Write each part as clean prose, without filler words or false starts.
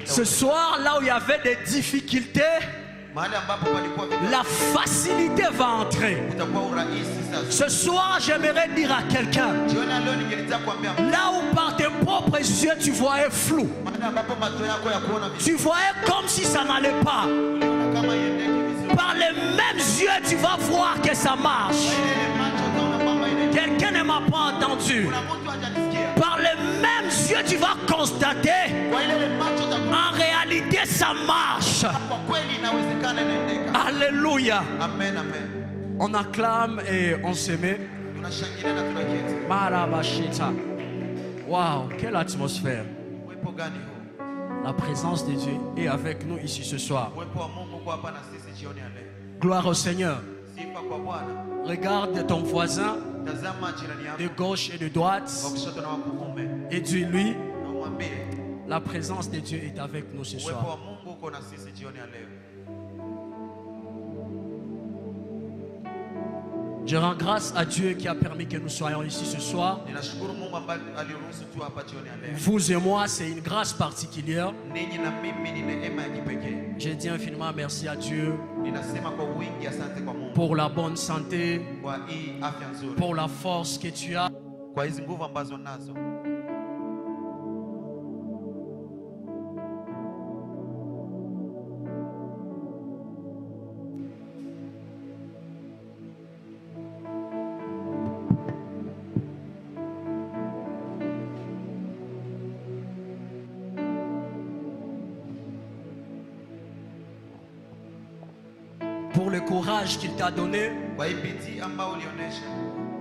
Ce soir, là où il y avait des difficultés, la facilité va entrer. Ce soir, j'aimerais dire à quelqu'un, là où par tes propres yeux tu voyais flou, tu voyais comme si ça n'allait pas, par les mêmes yeux tu vas voir que ça marche. Quelqu'un ne m'a pas entendu. Par les mêmes yeux tu vas constater, en réalité ça marche. Alléluia. On acclame et on se met. Marabashita. Waouh, quelle atmosphère. La présence de Dieu est avec nous ici ce soir. Gloire au Seigneur. Regarde ton voisin de gauche et de droite et dis-lui, la présence de Dieu est avec nous ce soir. Je rends grâce à Dieu qui a permis que nous soyons ici ce soir. Vous et moi, c'est une grâce particulière. Je dis infiniment merci à Dieu pour la bonne santé, pour la force que tu as. Pour le courage qu'il t'a donné,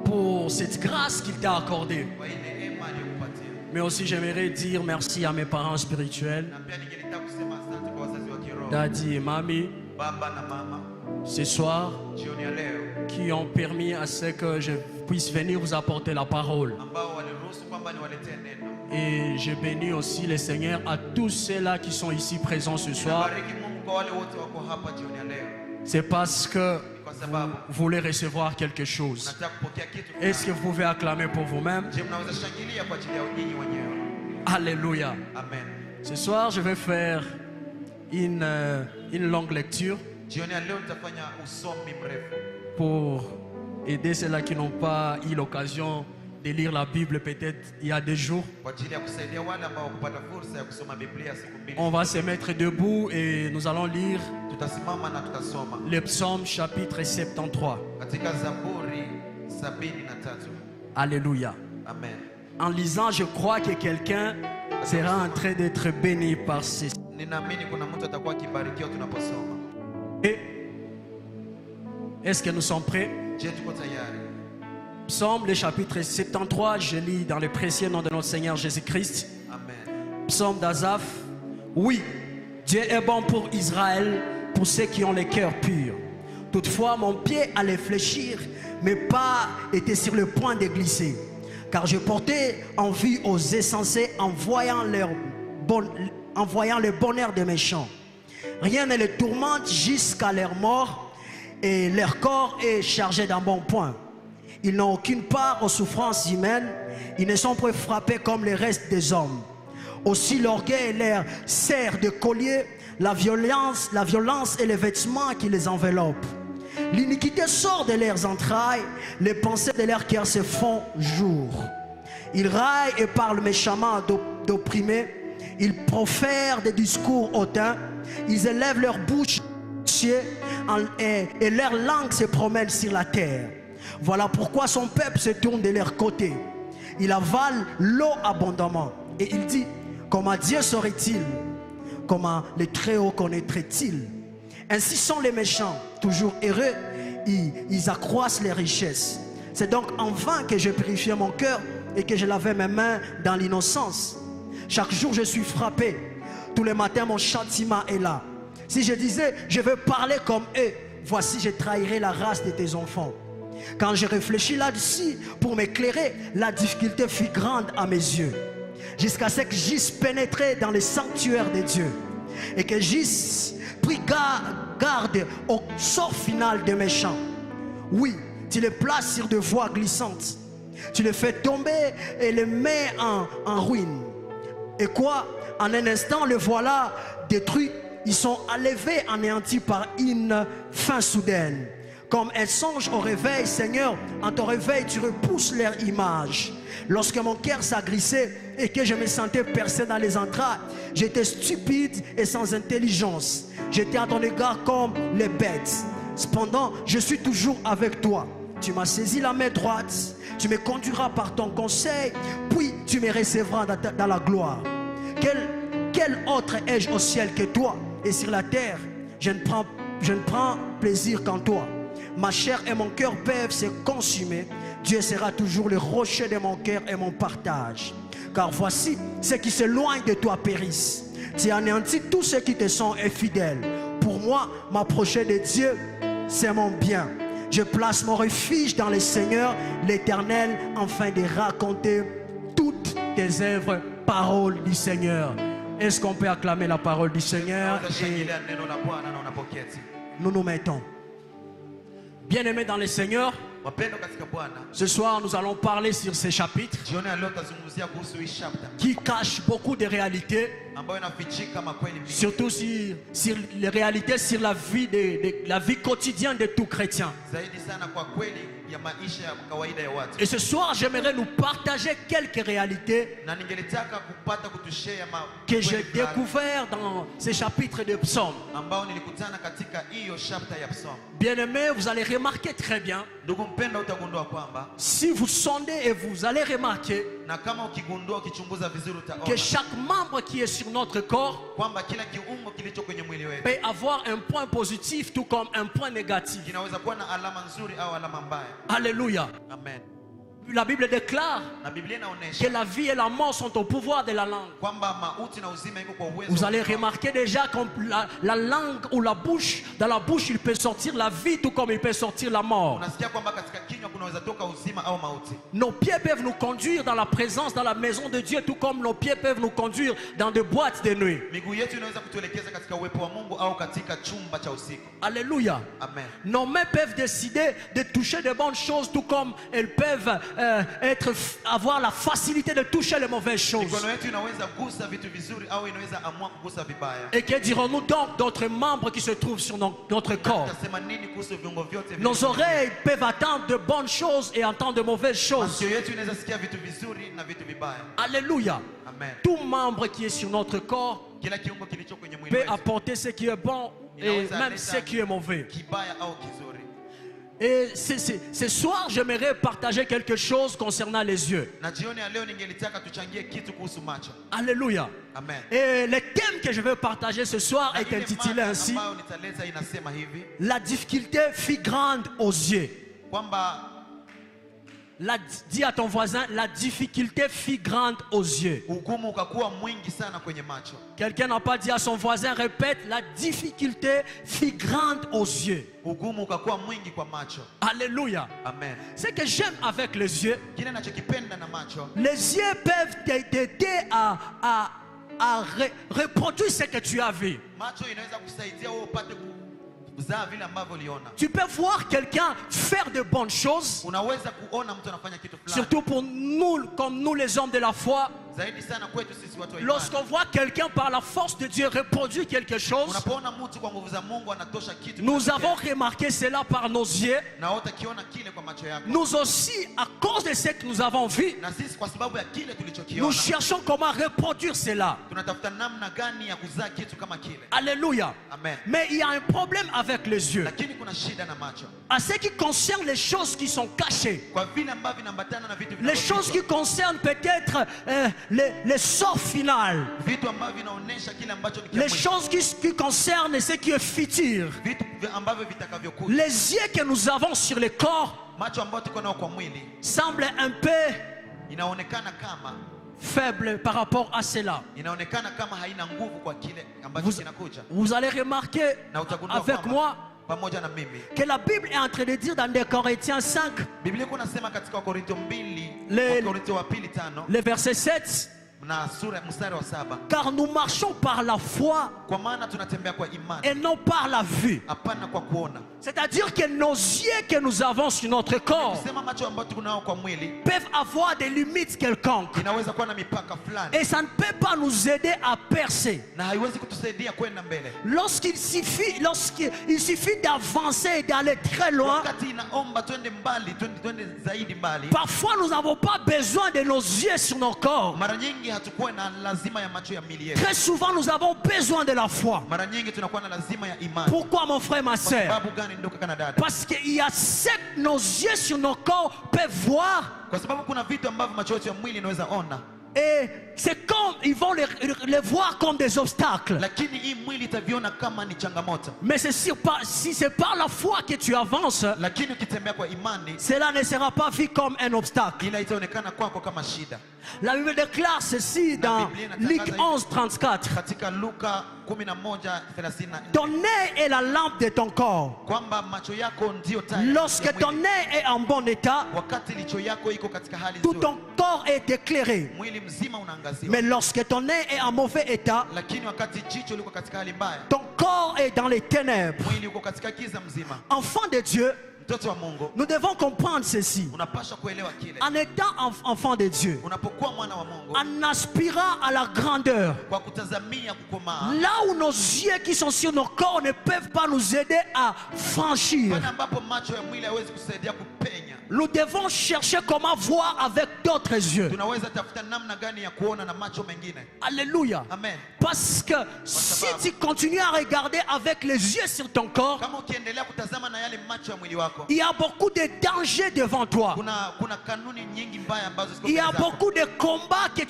pour cette grâce qu'il t'a accordée. Mais aussi j'aimerais dire merci à mes parents spirituels, Daddy et Mami, ce soir, qui ont permis à ce que je puisse venir vous apporter la parole. Et je bénis aussi le Seigneur à tous ceux-là qui sont ici présents ce soir. C'est parce que vous voulez recevoir quelque chose. Est-ce que vous pouvez acclamer pour vous-même? Alléluia. Ce soir, je vais faire une longue lecture pour aider ceux-là qui n'ont pas eu l'occasion de lire la Bible peut-être il y a des jours. On va se mettre debout et nous allons lire le psaume chapitre 73. Alléluia. Amen. En lisant, je crois que quelqu'un sera en train d'être béni par ceci. Et est-ce que nous sommes prêts? Psaume, le chapitre 73, je lis dans le précieux nom de notre Seigneur Jésus-Christ. Psaume d'Asaph. Oui, Dieu est bon pour Israël, pour ceux qui ont le cœur pur. Toutefois, mon pied allait fléchir, mes pas étaient sur le point de glisser. Car je portais envie aux insensés en voyant le bonheur des méchants. Rien ne les tourmente jusqu'à leur mort, et leur corps est chargé d'un bon point. Ils n'ont aucune part aux souffrances humaines. Ils ne sont pas frappés comme le reste des hommes. Aussi l'orgueil leur sert de collier, la violence et les vêtements qui les enveloppent. L'iniquité sort de leurs entrailles, les pensées de leur cœur se font jour. Ils raillent et parlent méchamment d'opprimés. Ils profèrent des discours hautains. Ils élèvent leur bouche et leur langue se promène sur la terre. Voilà pourquoi son peuple se tourne de leur côté. Il avale l'eau abondamment. Et il dit, comment Dieu saurait-il? Comment le Très-Haut connaîtrait-il? Ainsi sont les méchants, toujours heureux. Ils accroissent les richesses. C'est donc en vain que je purifiais mon cœur et que je lavais mes mains dans l'innocence. Chaque jour je suis frappé. Tous les matins mon châtiment est là. Si je disais, je veux parler comme eux, voici je trahirai la race de tes enfants. Quand je réfléchis là-dessus pour m'éclairer, la difficulté fut grande à mes yeux. Jusqu'à ce que j'eusse pénétré dans le sanctuaire de Dieu. Et que j'eusse pris garde au sort final des méchants. Oui, tu les places sur des voies glissantes. Tu les fais tomber et les mets en ruine. Et quoi? En un instant, le voilà détruit. Ils sont enlevés, anéantis par une fin soudaine. Comme un songe au réveil, Seigneur, en ton réveil, tu repousses leur image. Lorsque mon cœur s'agrissait et que je me sentais percé dans les entrailles, j'étais stupide et sans intelligence. J'étais à ton égard comme les bêtes. Cependant, je suis toujours avec toi. Tu m'as saisi la main droite, tu me conduiras par ton conseil, puis tu me recevras dans la gloire. Quel autre ai-je au ciel que toi? Et sur la terre, je ne prends plaisir qu'en toi. Ma chair et mon cœur peuvent se consumer. Dieu sera toujours le rocher de mon cœur et mon partage. Car voici, ceux qui s'éloignent de toi périssent. Tu anéantis tous ceux qui te sont infidèles. Pour moi, m'approcher de Dieu, c'est mon bien. Je place mon refuge dans le Seigneur, l'Éternel, afin de raconter toutes tes œuvres, parole du Seigneur. Est-ce qu'on peut acclamer la parole du Seigneur? Et nous nous mettons. Bien-aimés dans le Seigneur, ce soir nous allons parler sur ces chapitres qui cachent beaucoup de réalités, surtout sur les réalités sur la vie quotidienne de tout chrétien. Et ce soir, j'aimerais nous partager quelques réalités que j'ai découvertes dans ces chapitres de psaumes. Bien-aimés, vous allez remarquer très bien, si vous sondez et vous allez remarquer que chaque membre qui est sur notre corps peut avoir un point positif tout comme un point négatif. Alléluia. Amen. La Bible déclare que la vie et la mort sont au pouvoir de la langue. Vous allez remarquer déjà que la langue ou la bouche, dans la bouche il peut sortir la vie tout comme il peut sortir la mort. Nos pieds peuvent nous conduire dans la présence, dans la maison de Dieu, tout comme nos pieds peuvent nous conduire dans des boîtes de nuit. Alléluia. Amen. Nos mains peuvent décider de toucher de bonnes choses, tout comme elles peuvent avoir la facilité de toucher les mauvaises choses. Et que dirons-nous donc d'autres membres qui se trouvent sur notre corps? Nos oreilles peuvent entendre de bonnes choses et entendre de mauvaises choses. Alléluia. Amen. Tout membre qui est sur notre corps peut apporter ce qui est bon et même ce qui est mauvais. Et ce soir, j'aimerais partager quelque chose concernant les yeux. Alléluia. Amen. Et le thème que je vais partager ce soir est intitulé ainsi: la difficulté fit grande aux yeux. Dis à ton voisin, la difficulté fit grande aux yeux. Quelqu'un n'a pas dit à son voisin, répète, la difficulté fit grande aux yeux. Alléluia. Amen. Ce que j'aime avec les yeux peuvent t'aider à reproduire ce que tu as vu. Tu peux voir quelqu'un faire de bonnes choses, surtout pour nous, comme nous les hommes de la foi. Lorsqu'on voit quelqu'un par la force de Dieu reproduire quelque chose, nous avons remarqué cela par nos yeux. Nous aussi, à cause de ce que nous avons vu, nous cherchons comment reproduire cela. Alléluia. Amen. Mais il y a un problème avec les yeux. À ce qui concerne les choses qui sont cachées, les choses qui concernent peut-être les sorts finales, les choses qui concernent ce qui est futur, les yeux que nous avons sur le corps semblent un peu faible par rapport à cela. Vous allez remarquer avec moi que la Bible est en train de dire dans 2 Corinthiens 5, le verset 7, car nous marchons par la foi et non par la vue. C'est-à-dire que nos yeux que nous avons sur notre corps Kusema macho ambayo tuko nao kwa mwili peuvent avoir des limites quelconques. inaweza kuwa na mipaka fulani Et ça ne peut pas nous aider à percer. na haiwezi kutusaidia kwenda mbele. Lorsqu'il suffit d'avancer et d'aller très loin, Wakati inaomba twende mbali, twende zaidi mbali, parfois nous n'avons pas besoin de nos yeux sur nos corps. mara nyingi hatakuwa na lazima ya macho ya mili yetu. Très souvent nous avons besoin de la foi. Mara nyingi tunakuwa na lazima ya imani. Pourquoi mon frère, ma Kwa soeur? sababu gani ndugu kana dada? Parce qu'il y a ce que nos yeux sur nos corps peuvent voir. Kwa sababu kuna vitu ambavyo macho yetu ya mwili inaweza ona. Et c'est comme ils vont les voir comme des obstacles. Lakini hii mwili itaviona kama ni changamoto. Mais si c'est par la foi que tu avances, Lakini ukitembea kwa imani, cela ne sera pas vu comme un obstacle. ila itaonekana kwako kama shida. La Bible déclare ceci dans Luc 11:34. Katika Luka 11:34. Ton nez est la lampe de ton corps. Kwamba macho yako ndio taa. Lorsque ton nez est en bon état, wakati licho yako iko katika hali tout nzuri, ton corps est éclairé. mwili mzima unaangaziwa. Mais lorsque ton nez est en mauvais état, Lakini wakati jicho liko katika hali mbaya, ton corps est dans les ténèbres. mwili uko katika giza mzima. Enfant de Dieu, Mtoto wa Mungu, nous devons comprendre ceci. unapaswa kuelewa kile. En étant enfant de Dieu, Unapokuwa mwana wa Mungu, en aspirant à la grandeur, kwa kutazamia kukomaa, là où nos yeux qui sont sur nos corps ne peuvent pas nous aider à franchir, pale ambapo macho ya mwili hawezi kusaidia kupenya, nous devons chercher comment voir avec d'autres yeux. tunaweza tafuta namna gani ya kuona na macho mengine. Alléluia. Amen. Parce que si tu continues à regarder avec les yeux sur ton corps, Kama ukiendelea kutazama na yale macho ya mwili wako, il y a beaucoup de dangers devant toi. kuna kanuni nyingi mbaya ambazo ziko Il y a mbele zako. beaucoup de combats que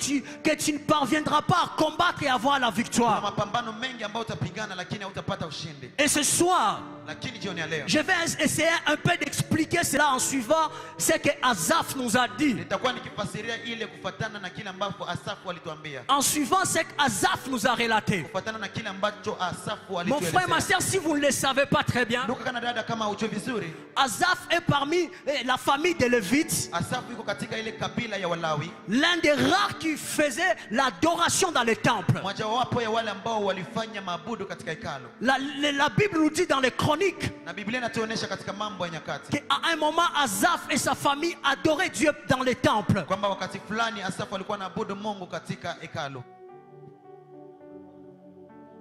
tu ne parviendras pas à combattre et avoir la Kuna victoire. mapambano mengi ambayo utapigana lakini hautapata ushindi. Et ce soir, Lakini jioni ya leo je vais essayer un peu d'expliquer cela en suivant ce que Asaph nous a dit. nitakuwa nikifasiria ile kufatana na kile ambacho Asafu alituambia, En suivant ce qu'Asaph nous a relaté. kufatana na kile ambacho Asafu Mon frère, ma alituelezea. soeur, si vous ne le savez pas très bien, Ndugu kana dada, kama hujui vizuri, Asaph est parmi la famille des Lévites, Asafu yuko katika ile kabila ya Walawi, l'un des rares qui faisait l'adoration dans les temples. mojawapo ya wale ambao walifanya maabudu katika hekalu. La Bible nous dit dans les chroniques Na Biblia inatuonyesha katika Mambo ya Nyakati qu'à un moment, Asaph et sa famille adoraient Dieu dans les temples. kwamba wakati fulani Asafu alikuwa anaabudu Mungu katika hekalu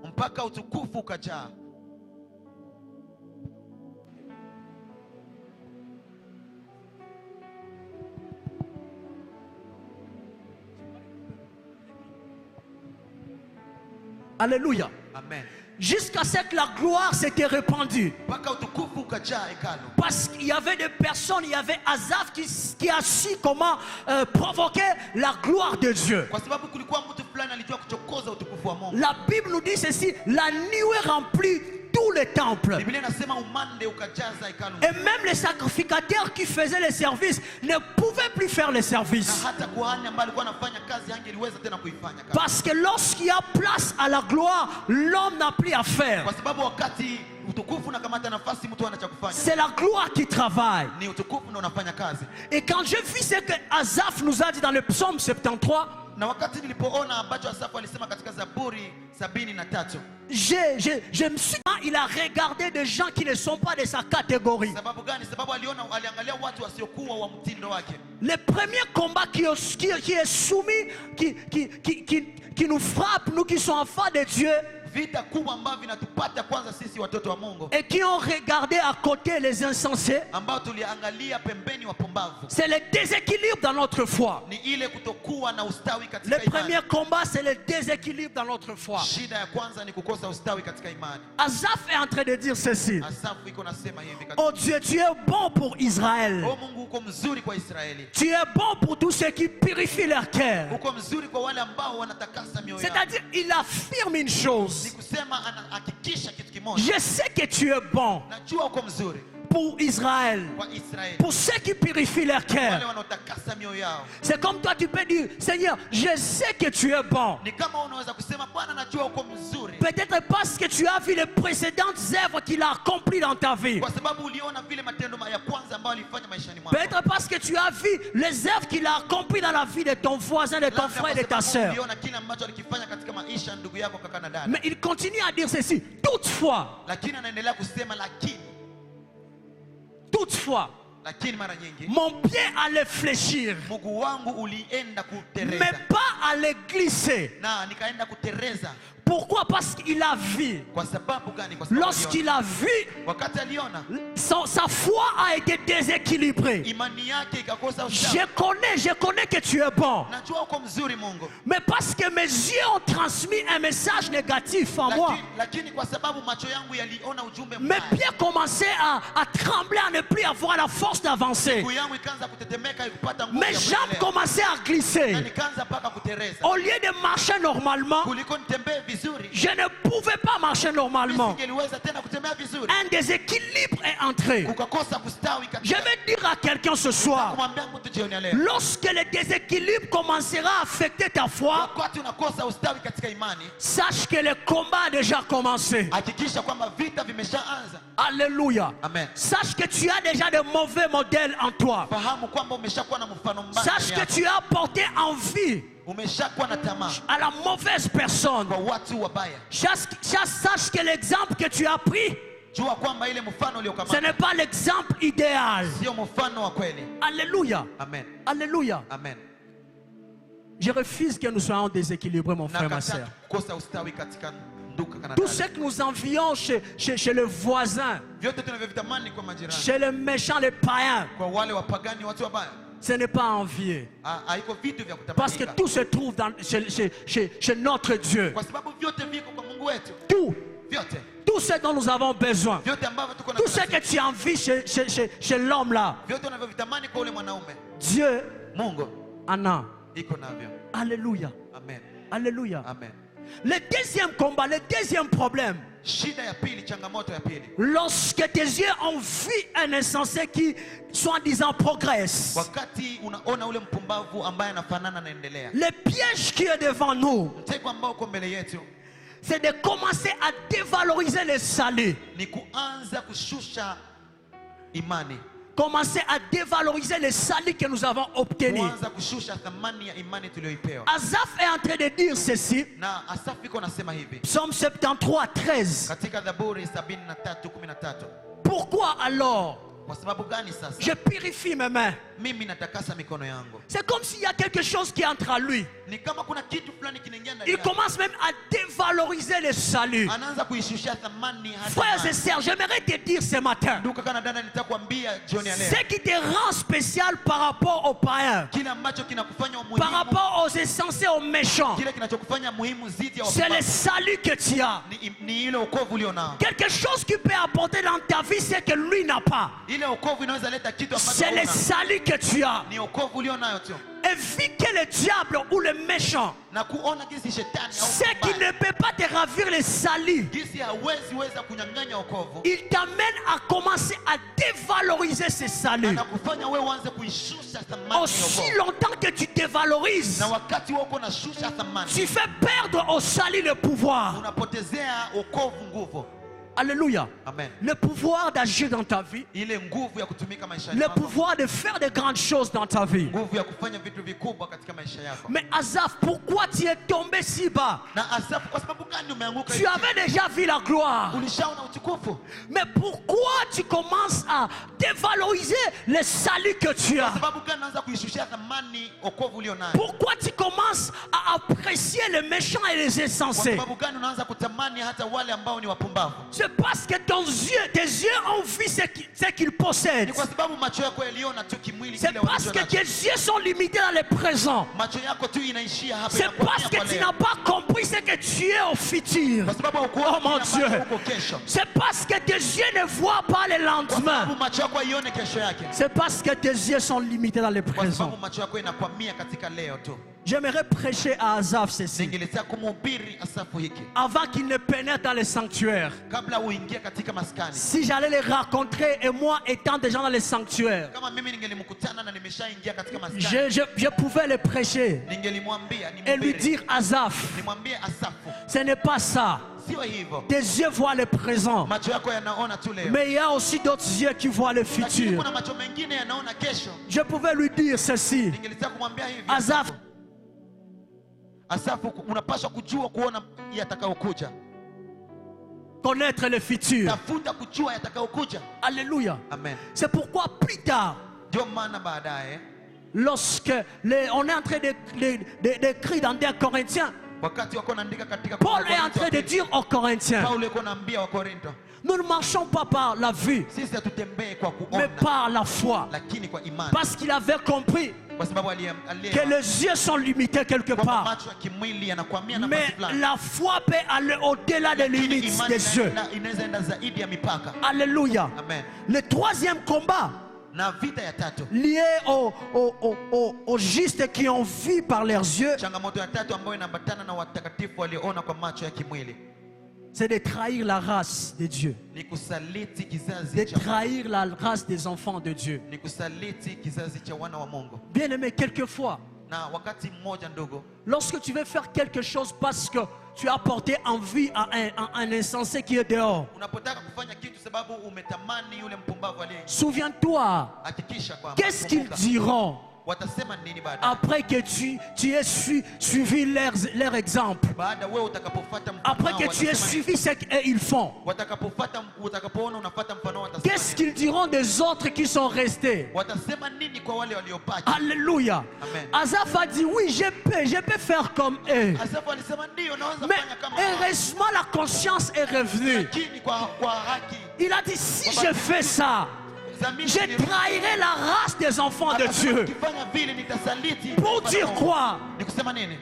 mpaka utukufu ukajaa. Alléluia. Amen. Jusqu'à ce que la gloire s'était répandue. Mpaka utukufu ukajaa hekalu. Parce qu'il y avait des personnes, il y avait Asaph qui a su comment provoquer la gloire de Dieu. Kwa sababu kulikuwa mtu fulani alijua kuchokoza utukufu wa Mungu. La Bible nous dit ceci, la nuée remplit tous les temples. Biblia inasema umande ukajaza hekalu. Et même les sacrificateurs qui faisaient les services ne pouvaient plus faire les services. Na hata kuhani ambaye alikuwa anafanya kazi hangeliweza tena kuifanya kazi. Parce que lorsqu'il y a place à la gloire, l'homme n'a plus à faire. Kwa sababu wakati utukufu unakamata nafasi, mtu ana cha kufanya. C'est la gloire qui travaille. Ni utukufu ndio unafanya kazi. Et quand j'ai vu ce que Asaph nous a dit dans le psaume 73, Na wakati nilipoona ambacho Asafu alisema katika Zaburi 73, je me suis dit, il a regardé des gens qui ne sont pas de sa catégorie. sababu gani? Sababu aliangalia watu wasiokuwa wa mtindo wake. Le premier combat qui est soumis, qui nous frappe, nous qui sommes enfants de Dieu, Vita kubwa ambavyo vinatupata kwanza sisi watoto wa Mungu, et qui ont regardé à côté les insensés, ambao tuliangalia pembeni wapumbavu, c'est le déséquilibre dans notre foi. ni ile kutokuwa na ustawi Le katika imani. premier combat, c'est le déséquilibre dans notre foi. Shida ya kwanza ni kukosa ustawi katika imani. Asaph est en train de dire ceci. Asafu iko nasema hivi katika, Oh Dieu, tu es bon pour Israël. o Mungu uko mzuri kwa Israeli, Tu es bon pour tous ceux qui purifient leur cœur. uko mzuri kwa wale ambao wanatakasa mioyo yao. C'est-à-dire, il affirme une chose. Ni kusema anahakikisha kitu kimoja, Je sais que tu es bon najua uko mzuri pour Israël, kwa Israeli, pour ceux qui purifient leur wale cœur. wanaotakasa mioyo yao. C'est comme toi, tu peux dire, Seigneur, je sais que tu es bon. Ni kama unaweza kusema Bwana, najua uko mzuri, Peut-être parce que tu as vu les précédentes œuvres qu'il a accomplies dans ta vie. kwa sababu uliona vile matendo ya kwanza ambayo alifanya maishani mwako. Peut-être parce que tu as vu les œuvres qu'il a accomplies dans la vie de ton voisin, de ton Labda frère et de kwa ta sababu soeur. uliona kile ambacho alikifanya katika maisha ya ndugu yako, kaka na dada. Mais il continue à dire ceci. Toutefois, Lakini anaendelea kusema lakini, toutefois, lakini mara nyingi mon pied allait fléchir, mguu wangu ulienda kutereza, mais pas allait glisser. na nikaenda kutereza. Pourquoi? Parce qu'il a vu. Kwa sababu gani? Kwa sababu Lorsqu'il a vu, wakati aliona sa foi a été déséquilibrée. imani yake ikakosa Je usawa. connais que tu es bon. Najua uko mzuri Mungu, Mais parce que mes yeux ont transmis un message négatif en moi, lakini kwa sababu macho yangu yaliona ujumbe mes mbaya, pieds commençaient à trembler, à ne plus avoir la force d'avancer. miguu yangu ikaanza kutetemeka, ikupata nguvu Mes ya jambes kuendelea. commençaient à Na glisser. nikaanza mpaka kutereza. Au lieu de marcher normalement, Kuliko nitembee vizuri, je ne pouvais pas marcher normalement. nisingeliweza tena kutembea vizuri. Un déséquilibre est entré. Kukakosa kustawi Je katika. vais dire à quelqu'un ce soir, Kumwambia mtu jioni ya leo, lorsque le déséquilibre commencera à affecter ta foi, wakati unakosa ustawi katika imani, sache que le combat a déjà commencé. hakikisha kwamba vita vimeshaanza. Alléluia. Amen. Sache que tu as déjà de mauvais modèles en toi. Fahamu kwamba umeshakuwa na mfano mbaya Sache ndani que yako. tu as porté envie Umeshakuwa na tamaa à la mauvaise personne. kwa watu wabaya. Sache que l'exemple que tu as pris, Jua kwamba ile mfano ce uliokamata n'est pas l'exemple idéal. sio mfano wa kweli. Alléluia. Amen. Alléluia. Amen. Je refuse que nous soyons déséquilibrés, mon frère, ma Nakataa soeur. kukosa ustawi katika nduka kana Tout dada. ce que nous envions chez le voisin, Vyote tunavyovitamani kwa majirani, chez les méchants, les païens, kwa wale wapagani, watu wabaya, ce n'est pas envier. haiko vitu vya Parce que kutamanika, tout se trouve chez notre Dieu. kwa sababu vyote viko kwa Mungu wetu. Tout. Vyote Tout ce dont nous avons besoin. vyote ambavyo tuko na Tout ce que tu envies chez l'homme là, vyote unavyovitamani kwa ule mwanaume, Dieu Mungu en a. iko navyo. Alléluia. Amen. Alléluia. Amen. Le deuxième combat, le deuxième problème, Shida ya pili, changamoto ya pili, lorsque tes yeux ont vu un insensé qui, soi-disant, progresse, wakati unaona ule mpumbavu ambaye anafanana anaendelea, le piège qui est devant nous, mtego ambao uko mbele yetu c'est de commencer à dévaloriser le salut. ni kuanza kushusha imani, Commencer à dévaloriser le salut que nous avons obtenu. kuanza kushusha thamani ya imani tuliyoipewa. Asaph est en train de dire ceci. Na Asafu iko nasema hivi Psaume 73, 13. katika Zaburi 73:13, Pourquoi alors kwa sababu gani sasa je purifie mes mains? mimi natakasa mikono yangu? C'est comme s'il y a quelque chose qui entre à lui. Ni kama kuna kitu fulani kinaingia ndani Il yake, commence même à dévaloriser le salut. anaanza kuishushia thamani hata Frères et imani. sœurs, j'aimerais te dire ce matin, Ndugu kana dada, nitakwambia jioni ya leo, ce qui te rend spécial par rapport aux païens, kile ambacho kinakufanya par muhimu, rapport aux insensés, aux méchants, kile kinachokufanya muhimu zidi ya c'est le wapumbavu, salut que tu as. ni ile wokovu ulionao. Quelque chose qui peut apporter dans ta vie, c'est que lui n'a pas. Ile wokovu inaweza leta kitu ambacho C'est le hauna. salut que tu as. Ni wokovu ulionayo tu, Et vu que le diable ou le méchant, na kuona jinsi shetani au c'est qu'il ne peut pas te ravir le salut, jinsi hawezi weza kunyang'anya wokovu, il t'amène à commencer à dévaloriser ce salut. anakufanya wewe uanze kuishusha thamani ya Aussi wokovu. longtemps que tu dévalorises, Na wakati wewe uko nashusha thamani, tu fais perdre au salut le pouvoir. unapotezea wokovu nguvu. Alléluia. Amen. Le pouvoir d'agir dans ta vie, Ile nguvu ya kutumika maishani le mwako, pouvoir de faire de grandes choses dans ta vie. nguvu ya kufanya vitu vikubwa katika maisha yako. Mais Asaph, pourquoi tu es tombé si bas? Na Asafu, kwa sababu gani umeanguka Tu hivi? avais déjà vu la gloire. Ulishaona utukufu, Mais pourquoi tu commences à dévaloriser le salut que tu kwa as? sababu gani unaanza kuishushia thamani wokovu ulionayo? Pourquoi tu commences à apprécier les méchants et les Kwa insensés? sababu gani unaanza kutamani hata wale ambao ni wapumbavu? C'est parce que tes yeux ont vu ce qu'ils possèdent. Ni kwa sababu macho yako yaliona tu kimwili C'est kile parce walicho que nacho. tes yeux sont limités dans le présent. Macho yako tu inaishia hapa, C'est inakwamia parce kwa que tu leo. n'as pas compris ce que tu es au futur. Kwa sababu Oh haukuona mon kile ambacho Dieu. uko kesho. C'est parce que tes yeux ne voient pas le Kwa lendemain. sababu macho yako haione kesho yake. C'est parce que tes yeux sont limités dans le Kwa présent. sababu macho yako inakwamia katika leo tu. J'aimerais prêcher à Asaph ceci. Ningelitaka kumhubiri Asafu hiki Avant qu'il ne pénètre dans le sanctuaire. kabla uingie katika maskani. Si j'allais les rencontrer et moi étant déjà dans le sanctuaire, Kama mimi ningelimkutana na nimeshaingia katika maskani, je pouvais le prêcher ningelimwambia et lui nimhubiri, dire Asaph, nimwambie Asafu, ce n'est pas ça. sio hivyo. Tes yeux voient le présent, Macho yako yanaona tu leo, mais il y a aussi d'autres yeux qui voient le lakini futur. kuna macho mengine yanaona kesho. Je pouvais lui dire ceci. Ningelitaka kumwambia hivi, Asaph, Asafu, unapaswa kujua kuona yatakayokuja. connaître le futur. tafuta kujua yatakayokuja. Alléluia. Amen. C'est pourquoi plus tard, Ndio maana baadaye lorsque on est en train d'écrire dans 2 Corinthiens, wakati wako naandika katika Paul est en train de dire aux Corinthiens, Paulo yuko naambia wa Korinto, nous ne marchons pas par la vue, sisi hatutembee kwa mais kuona par la foi. lakini kwa imani. Parce qu'il avait compris Kwa sababu que les yeux sont limités quelque kwamba part. macho ya kimwili yanakwamia nafasi Mais fulani. la foi peut aller au-delà des Lakini limites imani des yeux. inaweza enda zaidi ya mipaka. Alléluia. Amen. Le troisième combat, Na vita ya tatu, lié aux justes qui ont vu par leurs yeux, changamoto ya tatu ambayo inaambatana na watakatifu walioona kwa macho ya kimwili c'est de trahir la race de Dieu. ni kusaliti De kizazi cha trahir la race des enfants de Dieu. ni kusaliti kizazi cha wana wa Mungu. Bien aimé, quelquefois, Na wakati mmoja ndogo, lorsque tu veux faire quelque chose parce que tu as porté envie à un insensé qui est dehors, unapotaka kufanya kitu sababu umetamani yule mpumbavu aliye, souviens-toi, hakikisha kwamba qu'est-ce qu'ils kumbuka, diront watasema nini baada après que tu aies suivi leur exemple, baada wewe utakapofuata après mfano que wao, tu aies watasema nini? suivi ce qu'ils font. Utakapoona unafuata mfano wao, Qu'est-ce watasema nini? qu'ils diront des autres qui sont restés? Watasema nini kwa wale waliobaki? Alléluia. Amen. Asaph a dit oui, je peux faire comme eux. Asafu alisema ndio naweza Mais kufanya kama wao. heureusement la conscience est revenue. Lakini kwa haki Il a dit si je fais ça, dhamiri je ni- trahirai la race des enfants de Akasema, Dieu. ukifanya vile nitasaliti. Pour dire quoi? Ni kusema nini?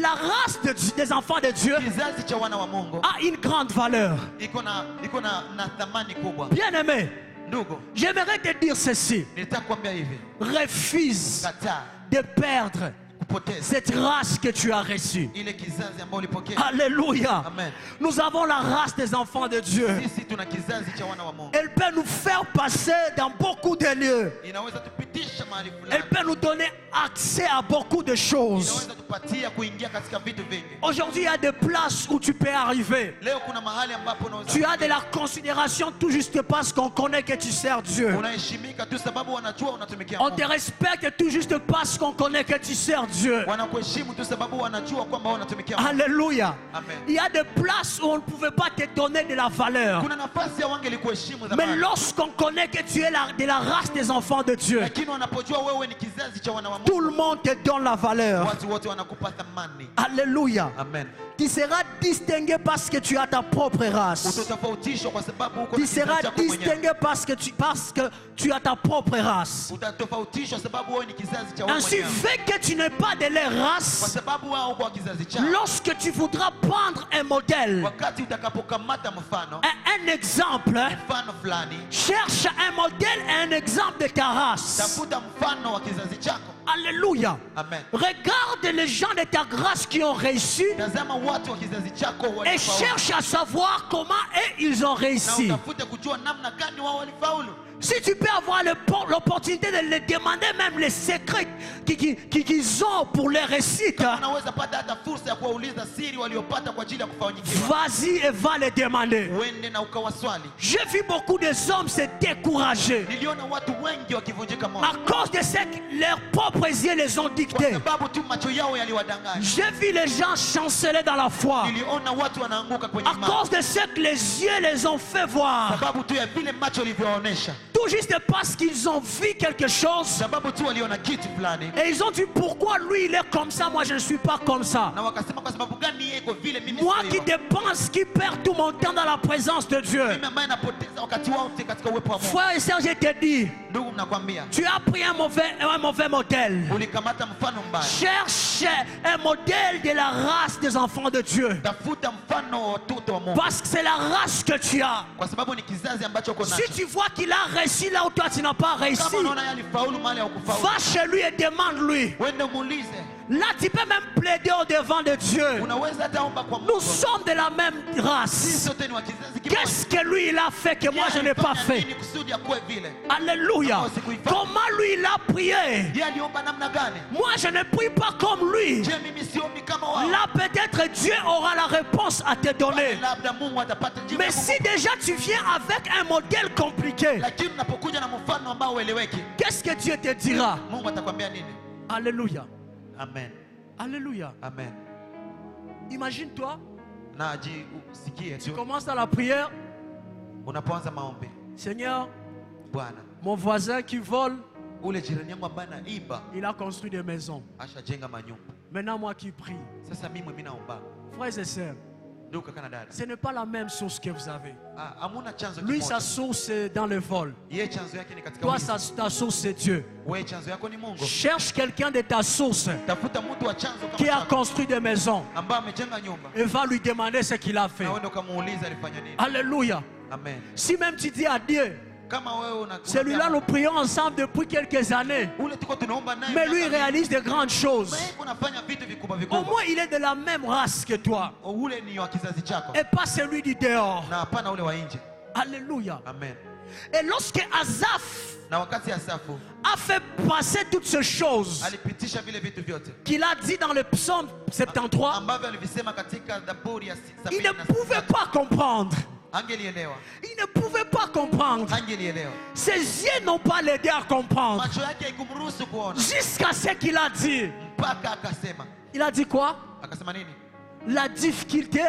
La race des enfants de Dieu Kizazi cha wana wa Mungu a une grande valeur. iko na thamani kubwa. Bien aimé, Ndugu, j'aimerais te dire ceci. nitaka kuambia hivi, Refuse kataa de perdre kupoteza cette race que tu as reçue. ile kizazi ambayo ulipokea. Alléluia. Amen. Nous avons la race des enfants de Dieu. Sisi tuna kizazi cha wana wa Mungu. Elle peut nous faire passer dans beaucoup de lieux. Inaweza tupitisha mahali Elle fulani. peut nous donner accès à beaucoup de choses. Inaweza tupatia kuingia katika vitu vingi. Aujourd'hui, il y a des places où tu peux arriver. Leo kuna mahali ambapo unaweza Tu as de la considération tout juste parce qu'on connaît que tu sers Dieu. unaheshimika tu sababu wanajua unatumikia On te Mungu. respecte tout juste parce qu'on connaît que tu sers Dieu. Wanakuheshimu tu sababu wanajua kwamba unatumikia Mungu. Alléluia. Amen. Il y a des places où on ne pouvait pas te donner de la valeur. Kuna nafasi ya wangelikuheshimu Mais zamani. lorsqu'on connaît que tu es de la race des enfants de Dieu, Lakini wanapojua wewe ni kizazi cha wana wa tout Mungu, le monde te donne la valeur. watu wote wanakupa thamani. Alléluia. Amen. Tu seras distingué parce que tu as ta propre race. Utatofautishwa kwa sababu uko Tu na seras kizazi chako mwenyewe. distingué parce que tu as ta propre race. Utatofautishwa sababu wewe ni kizazi cha wao Ainsi, mwenyewe. fait que tu n'es pas de leur Kwa race, sababu wao kwa kizazi chao. lorsque tu voudras prendre un modèle, Wakati utakapokamata mfano un exemple, mfano fulani, cherche un modèle et un exemple de ta race. tafuta mfano wa kizazi chako. Alléluia. Amen. Regarde les gens de ta grâce qui ont réussi Tazama watu wa kizazi chako et walifaulu. cherche à savoir comment eux, ils ont Na réussi. utafute kujua namna gani wao walifaulu. Si tu peux avoir l'opportunité de les demander même les secrets qu'ils ont pour les réussite, Unaweza pata hata fursa ya kuwauliza siri waliopata kwa ajili ya kufanikiwa. vas-y et va les demander. Uende na ukawaswali. J'ai vu beaucoup de hommes se décourager Niliona watu wengi wakivunjika moyo à cause de ce que leurs propres yeux les ont kwa dictés. sababu tu macho yao yaliwadanganya. J'ai vu les gens chanceler dans la foi Niliona watu wanaanguka kwenye à imani cause de ce que les yeux les ont fait voir. sababu tu ya vile macho yalivyoonyesha, Tout juste parce qu'ils ont vu quelque chose sababu tu waliona kitu fulani et ils ont dit pourquoi lui il est comme ça, moi je ne suis pas comme ça. na wakasema kwa sababu gani yeye iko vile, mimi Moi sio qui hivyo. dépense, qui perds tout mon temps dans la présence de Dieu. Mimi ambaye napoteza wakati wote katika uwepo wa Mungu. Frère et sœur, je te dis, Ndugu, mnakwambia tu as pris un mauvais modèle. ulikamata mfano mbaya. Cherche un modèle de la race des enfants de Dieu. Tafuta mfano wa watoto wa Mungu Parce que c'est la race que tu as. kwa sababu ni kizazi ambacho uko Si nacho. tu vois qu'il a réussi là où toi tu n'as pas réussi, Kama unaona yeye alifaulu mahali haukufaulu, va chez lui et demande-lui. wende muulize. Là, tu peux même plaider au devant de Dieu. Unaweza hata omba kwa Nous Mungu. sommes de la même Sisi race. sote ni wa kizazi kimoja. Qu'est-ce que lui il a fait que moi je n'ai pas Alifanya fait? nini kusudi akuwe vile? Alléluia. Comment lui il a prié? Yeye aliomba namna gani? Moi je ne prie pas comme lui. Je mimi siombi kama wao. Là peut-être Dieu aura la réponse à te donner. Labda Mungu atapata jibu. Mais si déjà tu viens avec un modèle compliqué, Lakini unapokuja na mfano ambao ueleweki, qu'est-ce que Dieu te dira? Mungu atakwambia nini? Alléluia. Amen. Alléluia. Amen. Imagine-toi, na ajisikie Tu tu. commences dans la prière. Unapoanza maombi, Seigneur, Bwana, mon voisin qui vole, ule jirani yangu ambaye anaiba il a construit des maisons. ashajenga manyumba. Maintenant, moi qui prie. Sasa mimi naomba. Frères et sœurs, Ndugu kaka na dada, ce n'est pas la même source que vous avez. hamuna chanzo Lui, kimoja. sa source est dans le vol. Yeye chanzo yake ni katika Toi, wizi. ta source, c'est Dieu. Wewe chanzo yako ni Mungu. Cherche quelqu'un de ta source Tafuta mtu wa chanzo qui kama a chako construit des maisons ambaye amejenga nyumba. et va lui demander ce qu'il a fait. Na wewe ukamuuliza alifanya nini. Alléluia. Amen. Si même tu dis à Dieu, Kama wewe celui-là, nous prions ensemble depuis quelques années, ule tuko tunaomba naye. mais lui, il réalise de grandes choses. Wewe unafanya vitu vikubwa Au vikubwa. moins, il est de la même race que toi Ule ni wa kizazi chako. et pas celui du dehors. Na hapana ule wa nje. Alléluia. Amen. Et lorsque Asaph Na wakati Asafu a fait passer toutes ces choses alipitisha vile vitu vyote qu'il a dit dans le psaume 73, ambavyo alivisema katika Zaburi ya il ne 73. pouvait pas comprendre. Angelielewa. Il ne pouvait pas comprendre. Angelielewa. Ses yeux n'ont pas l'aidé à comprendre. Macho yake haikumruhusu kuona Jusqu'à ce qu'il a dit. mpaka akasema. Il a dit quoi? Akasema nini? La difficulté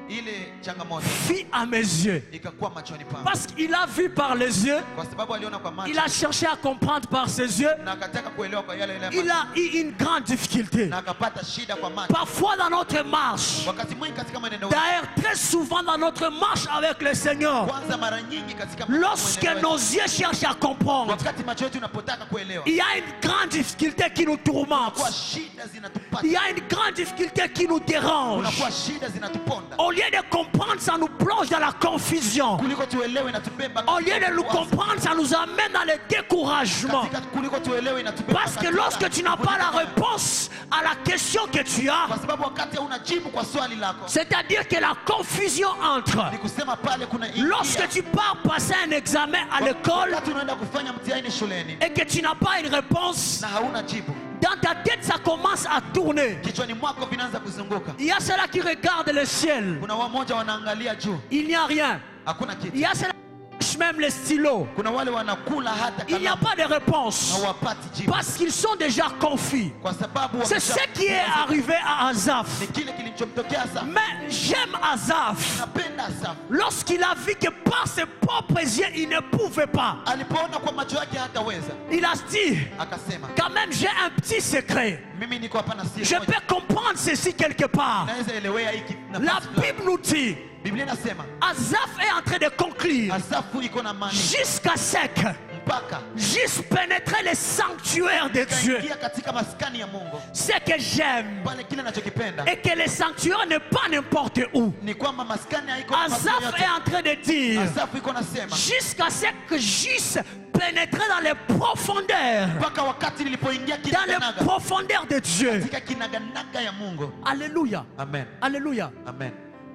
Ile changamoto fit à mes yeux. ikakuwa machoni pangu. Parce qu'il a vu par les yeux, Kwa sababu aliona kwa macho il a cherché à comprendre par ses yeux, na akataka kuelewa kwa yale il a eu une grande difficulté. na akapata shida kwa macho. Parfois dans notre marche, Wakati mwingi katika maneno d'ailleurs très souvent dans notre marche avec le Seigneur, kwanza mara nyingi katika lorsque mwenendo nos wetu, yeux cherchent à comprendre, wakati macho yetu unapotaka kuelewa il y a une grande difficulté qui nous tourmente. kwa shida zinatupata. Il y a une grande difficulté qui nous dérange. Unakuwa shida zinatuponda. Au lieu de comprendre, ça nous plonge dans la confusion. Kuliko tuelewe inatubeba. Au lieu de nous comprendre, ça nous amène dans le découragement. Kuliko tuelewe inatubeba. Parce que lorsque tu n'as pas la réponse à la question que tu as, Kwa sababu wakati unajibu kwa swali lako. c'est-à-dire que la confusion entre. Ni kusema pale kuna ingia. Lorsque tu pars passer un examen à l'école Wakati unaenda kufanya mtihani shuleni et que tu n'as pas une réponse, na hauna jibu. dans ta tête ça commence à tourner. Kichwani mwako vinaanza kuzunguka. Il y a ceux-là qui regardent le ciel. Kuna wamoja wanaangalia juu. Il n'y a rien. Hakuna Il kitu. y a ceux-là qui touchent même les stylos. Kuna wale wanakula hata Il n'y a kalamu. pas de réponse. Hawapati jibu. Parce qu'ils sont déjà confus. Kwa sababu C'est ce qui est arrivé à Asaph. ni kile kilichomtokea Asafu. Mais j'aime Asaph. Napenda Asafu. Lorsqu'il a vu que par ses propres yeux, il ne pouvait pas. Alipoona kwa macho yake hataweza, Il a dit, akasema quand même j'ai un petit secret. mimi niko hapa na siri Je moja. peux comprendre ceci quelque part. Naweza elewea hiki La nafasi fulani. Bible nous dit, Biblia inasema Asaph est en train de conclure Asafu iko na mani jusqu'à sec, mpaka juste pénétrer les sanctuaires de Dieu. kaingia katika maskani ya Mungu. Ce que j'aime, Pale kile nachokipenda et que les sanctuaires n'est pas n'importe où. ni kwamba maskani haiko nafasi Asaph yoyote. est en train de dire, Asafu iko nasema jusqu'à ce que j'eusse pénétré dans les profondeurs, mpaka wakati nilipoingia dans les kinaganaga profondeurs de Dieu. katika kinaganaga ya Mungu. Alléluia. Amen. Alléluia. Amen.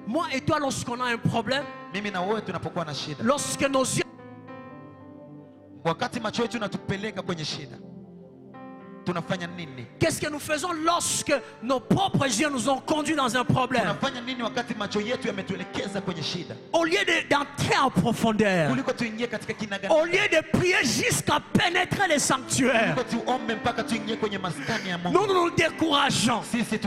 Moi et toi, lorsqu'on a un problème, Mimi na wewe tunapokuwa na shida, lorsque nos yeux, wakati macho yetu yanatupeleka kwenye shida, tunafanya nini? qu'est-ce que nous faisons lorsque nos propres yeux nous ont conduits dans un problème? Tunafanya nini wakati macho yetu yametuelekeza kwenye shida? Au lieu d'entrer en profondeur, Kuliko tuingie katika kinaganaga, au lieu de prier jusqu'à pénétrer les sanctuaires, kuliko tuombe mpaka tuingie kwenye maskani ya nous Mungu, nous décourageons. sisi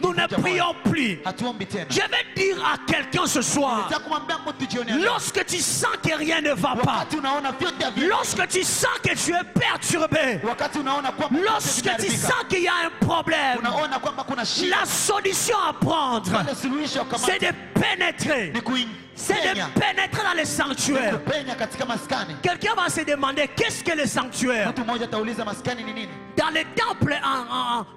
Nous ne prions plus. hatuombi tena. Je vais dire à quelqu'un ce soir, Nataka kumwambia mtu jioni ya leo, lorsque tu sens que rien ne va pas, wakati unaona vyote haviendi, lorsque tu sens que tu es perturbé, wakati unaona kwamba vyote lorsque tu vimeharibika, sens qu'il y a un problème, unaona kwamba kuna shida, la solution à prendre, pale suluhisho c'est kama de pénétrer. ni C'est de pénétrer dans les sanctuaires. kupenya katika maskani. Quelqu'un va se demander qu'est-ce que les sanctuaires? Mtu mmoja atauliza maskani ni nini? Dans les temples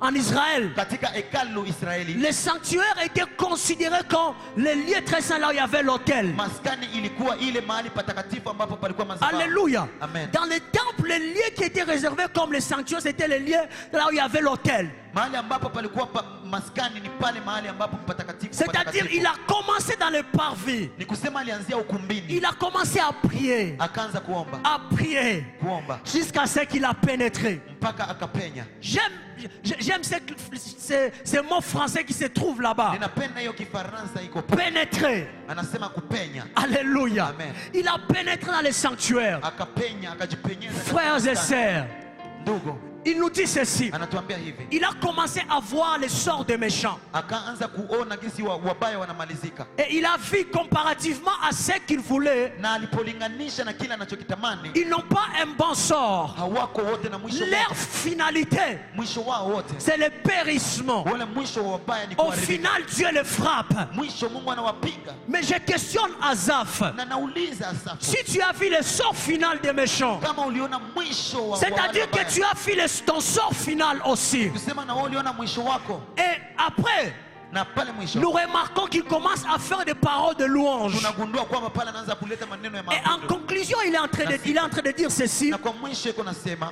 en Israël, Katika hekalu Israeli, les sanctuaires étaient considérés comme les lieux très saints là où il y avait l'autel. maskani ilikuwa ile mahali patakatifu ambapo palikuwa madhabahu. Alléluia. Amen. Dans les temples, les lieux qui étaient réservés comme les sanctuaires, c'était les lieux là où il y avait l'autel. Mahali ambapo palikuwa maskani ni pale mahali ambapo patakatifu. C'est-à-dire, il a commencé dans le parvis. Ni kusema alianzia ukumbini. Il a commencé à prier. Akaanza kuomba. À prier. Kuomba. Jusqu'à ce qu'il a pénétré. Mpaka akapenya. J'aime ces mots français qui se trouvent là-bas. Ninapenda hiyo Kifaransa iko. Pénétrer. Anasema kupenya. Alléluia. Amen. Il a pénétré dans les sanctuaires. Akapenya, akajipenyeza. Frères et sœurs, Ndugu, il nous dit ceci. Anatuambia hivi. Il a commencé à voir les sorts des méchants. Akaanza kuona gisi wabaya wanamalizika. Et il a vu comparativement à ce qu'il voulait, Na alipolinganisha na kile anachokitamani, ils n'ont pas un bon sort. hawako wote na mwisho Leur wote. finalité, Mwisho wao wote. c'est le périssement. Wale mwisho wa wabaya ni Au kuharibika. final, Dieu les frappe. Mwisho Mungu anawapiga. Mais je questionne Asaph. Na nauliza Asafu, Si tu as vu le sort final des méchants, kama uliona mwisho wa c'est-à-dire que tu as vu ton sort final aussi. kusema na wewe uliona mwisho wako, Et après, na pale mwisho nous remarquons qu'il commence à faire des paroles de louange. tunagundua kwamba pale anaanza kuleta maneno ya Et en maabudu. conclusion, il est en train de dire ceci, Na kwa mwisho iko nasema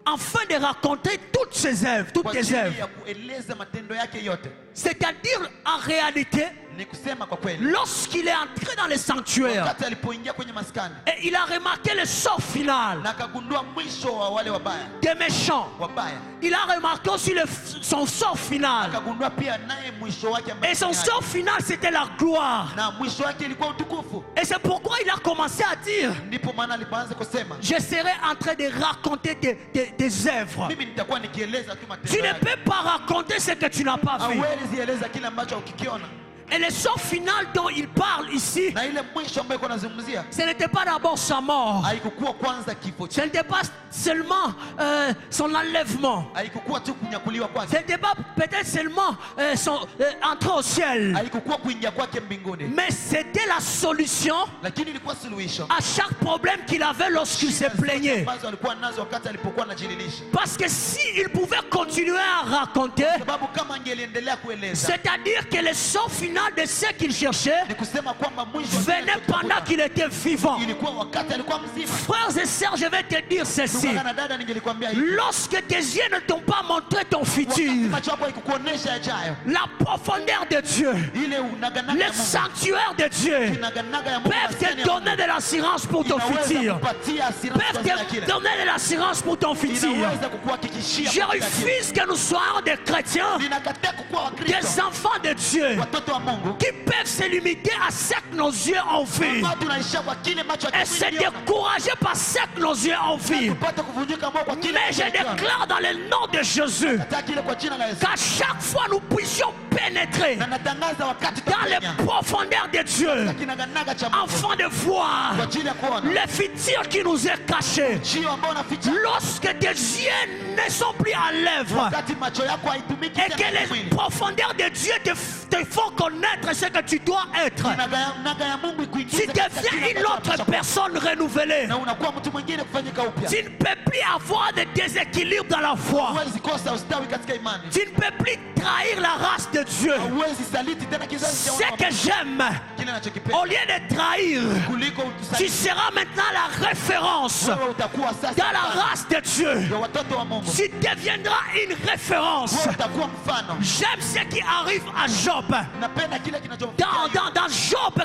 afin de raconter toutes ses œuvres, toutes kwa tes ajili œuvres. ya kueleza matendo yake yote. C'est-à-dire, en réalité, Ni kusema kwa kweli, lorsqu'il est entré dans le sanctuaire, wakati alipoingia kwenye maskani et il a remarqué le sort final na akagundua mwisho wa wale wabaya des méchants, wabaya, il a remarqué aussi son sort final. akagundua pia naye mwisho wake ambaye Et son ni haki. sort final, c'était la gloire. Na mwisho wake ilikuwa utukufu. Et c'est pourquoi il a commencé à dire, Ndipo maana alipoanza kusema, je serai en train de raconter tes œuvres. mimi nitakuwa nikieleza tu Tu matendo ne yake. peux pas raconter ce que tu n'as pas vu. Hawezi eleza kile ambacho ukikiona. Et le sort final dont il parle ici, Na ile mwisho ambayo iko nazungumzia ce n'était pas d'abord sa mort. haikukuwa kwanza kifo Ce chake, n'était pas seulement son enlèvement. haikukuwa tu kunyakuliwa Ce kwake, n'était pas peut-être seulement son entrée au ciel. haikukuwa kuingia kwake mbinguni, Mais c'était la solution lakini ilikuwa suluhisho à chaque problème qu'il avait lorsqu'il se plaignait. ambazo alikuwa nazo wakati alipokuwa anajililisha. Parce que s'il pouvait continuer à raconter, Sababu kama angeliendelea kueleza, c'est-à-dire que le sort final de ce qu'il cherchait ni kusema kwamba mwisho wa venait pendant qu'il était vivant. ilikuwa wakati alikuwa mzima. Frères et sœurs, je vais te dire ceci. Ndugu na dada, ningelikwambia hivi, Lorsque tes yeux ne t'ont pas montré ton wakati futur, macho yako haikukuonesha yajayo, la profondeur de Dieu, ile unaganaga le ya Mungu, sanctuaire de Dieu unaganaga ya Mungu, peuvent asili te ya donner Mungu, de l'assurance pour ton inaweza futur. kupatia assurance kwa Peuvent kila te kile, donner de l'assurance pour ton futur. inaweza kukuhakikishia Je kwa kila kile. refuse que nous soyons des chrétiens, Ninakataa kukuwa des Wakristo, enfants de Dieu, watoto wa Mungu, qui peuvent se limiter à ce que nos yeux ont vu ambao tunaishia kwa kile macho et se yakimwili yona, décourager par ce que nos yeux ont vu. tupate kuvunjika moyo kwa kile Mais je macho yakiona. déclare dans le nom de Jésus Kataa kile kwa jina la Yesu. qu'à chaque fois nous puissions pénétrer Na natangaza wakati dans les tutapenya profondeurs de Dieu kinaganaga cha Mungu afin de voir kwa ajili ya kuona le futur qui nous est caché. chio ambao unaficha, Lorsque tes yeux ne sont plus à l'œuvre wakati macho yako haitumiki et tena que kwa les mwili. profondeurs de Dieu te font connaître ce que tu dois être, Naga ya Mungu tu ikuingize katika kile deviens une ambacho autre unapaswa personne renouvelée. na unakuwa mtu mwingine kufanyika upya. Tu ne peux plus avoir de déséquilibre dans la foi. Huwezi kosa ustawi katika imani. Tu ne peux plus trahir la race de Dieu. Huwezi saliti tena kizazi cha Ce wana que wa Mungu. j'aime, Kile anachokipenda au lieu de trahir, kuliko tu utusaliti, seras maintenant la référence wewe utakuwa sasa dans la mfano race de Dieu. ya watoto wa Mungu. Tu deviendras une référence. Wewe utakuwa mfano. J'aime ce qui arrive à Job. Napenda kile kinachomfikia Dans Job,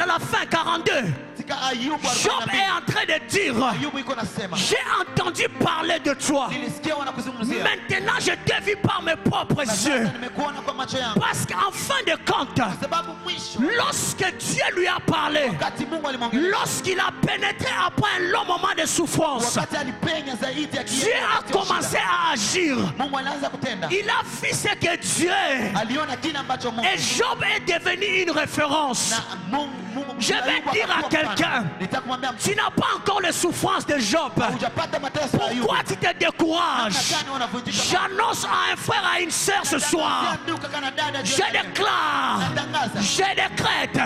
la fin 42, katika Ayubu Job 42. est en train de dire, Ayubu iko nasema, j'ai entendu parler de toi. nilisikia wanakuzungumzia. Maintenant, je t'ai vu par mes propres Na yeux. sasa nimekuona kwa macho yangu. Parce qu'en fin de compte, Sababu mwisho lorsque Dieu lui a parlé, wakati Mungu alimwongelesha, lorsqu'il a pénétré après un long moment de souffrance, wakati alipenya zaidi ya Dieu a commencé à agir. Mungu alianza kutenda. Il a vu ce que Dieu Aliona kile ambacho Mungu et Job est devenu une référence. na Mungu Je vais dire à quelqu'un, nitakumwambia tu n'as pas encore les souffrances de Job. hujapata mateso ya Ayubu. Pourquoi tu te décourages? Nataka unavunjika. J'annonce à un frère, à une sœur ce soir. Nduka kana dada Je jioni ya leo. déclare, Natangaza. je décrète,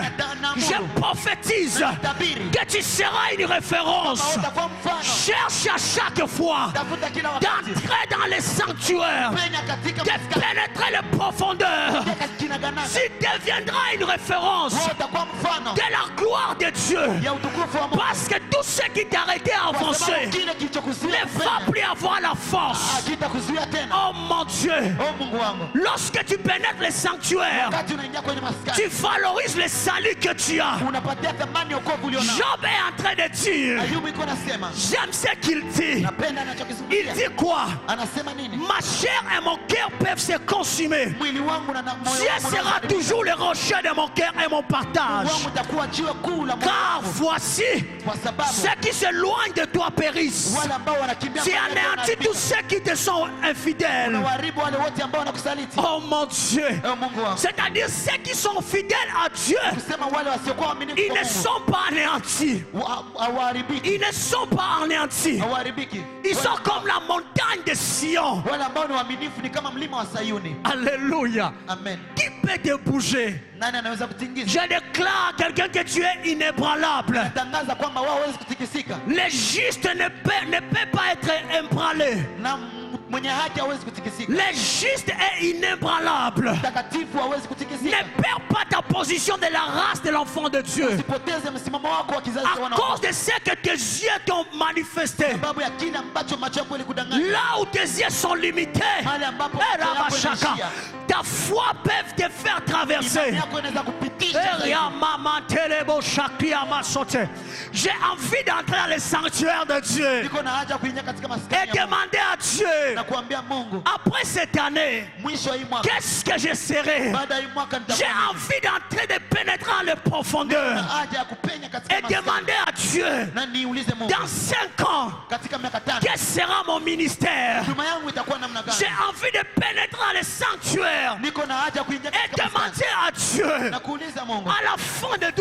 je prophétise Tabiri. que tu seras une référence. Utakuwa mfano. Cherche à chaque fois Tafuta kila wakati. d'entrer dans les sanctuaires, Penya katika de maskani. pénétrer les profondeurs. Kinaganaga. Tu deviendras une référence Wewe utakuwa mfano de la gloire de Dieu. ya utukufu wa Mungu. Parce que tout ce qui t'arrêtait à Kwa avancer sababu kile kilichokuzuia ne va kupenya plus avoir la force. hakitakuzuia tena. Oh mon Dieu, Oh Mungu wangu. lorsque tu pénètres les sanctuaires, Wakati unaingia kwenye tu maskani, valorises le salut que tu as. unapatia thamani ya wokovu ulionao. Job est en train de dire, Ayubu iko nasema, j'aime ce qu'il dit. napenda Il anachokizungumzia. dit quoi? Anasema nini? Ma chair et mon cœur peuvent se consumer. Mwili wangu na moyo Dieu wangu sera unabadilika. toujours le rocher de mon cœur et mon Mungu partage. wangu utakuwa jiwe kuu la Car Mungu. voici, Kwa sababu ceux qui s'éloignent de toi périssent. wale ambao wanakimbia Tu mbele yako anéantis tous ceux qui te sont infidèles. unawaharibu wale wote ambao wanakusaliti. Oh mon Dieu. Mungu wangu. C'est-à-dire ceux qui sont fidèles à Dieu, Kusema wale wasiokuwa waaminifu ils kwa ne Mungu sont pas anéantis. hawaharibiki. Ils ne sont pas anéantis. Hawaharibiki. Ils sont comme la montagne de Sion. Wale ambao ni waaminifu ni kama mlima wa Sayuni. Alléluia. Amen. Qui peut te bouger? Nani anaweza kutingiza? Je déclare à quelqu'un que tu es inébranlable. Tangaza kwamba wao hawezi kutikisika. Les justes ne peut pas être ébranlés. Na mwenye haki hawezi kutikisika. Les justes est inébranlable. Mtakatifu hawezi kutikisika. Ne perds pas ta position de la race de l'enfant de Dieu. Usipoteze msimamo wako wa kizazi cha À wana. cause de ce que tes yeux t'ont manifesté. Sababu ya kile ambacho macho yako yalikudanganya. Là où tes yeux sont limités, Mahali ambapo et Rabashaka, ta foi peut te faire traverser. imani yako inaweza kupitisha zaidi. J'ai envie d'entrer dans le sanctuaire de Dieu Niko na haja kuingia katika et maskani ya Mungu. demander à Dieu, Na kuambia Mungu, après cette année, mwisho wa hii mwaka, qu'est-ce que je serai? baada ya hii mwaka J'ai nitakuwa nini? envie d'entrer, de pénétrer dans les profondeurs haja ya kupenya katika et maskani. demander à Dieu, Na niulize Mungu, dans 5 ans, katika miaka 5 quel sera mon ministère? huduma yangu itakuwa namna J'ai gani? envie de pénétrer dans les sanctuaires Niko na haja kuingia et katika maskani. demander à Dieu, Na kuuliza Mungu, à la fin de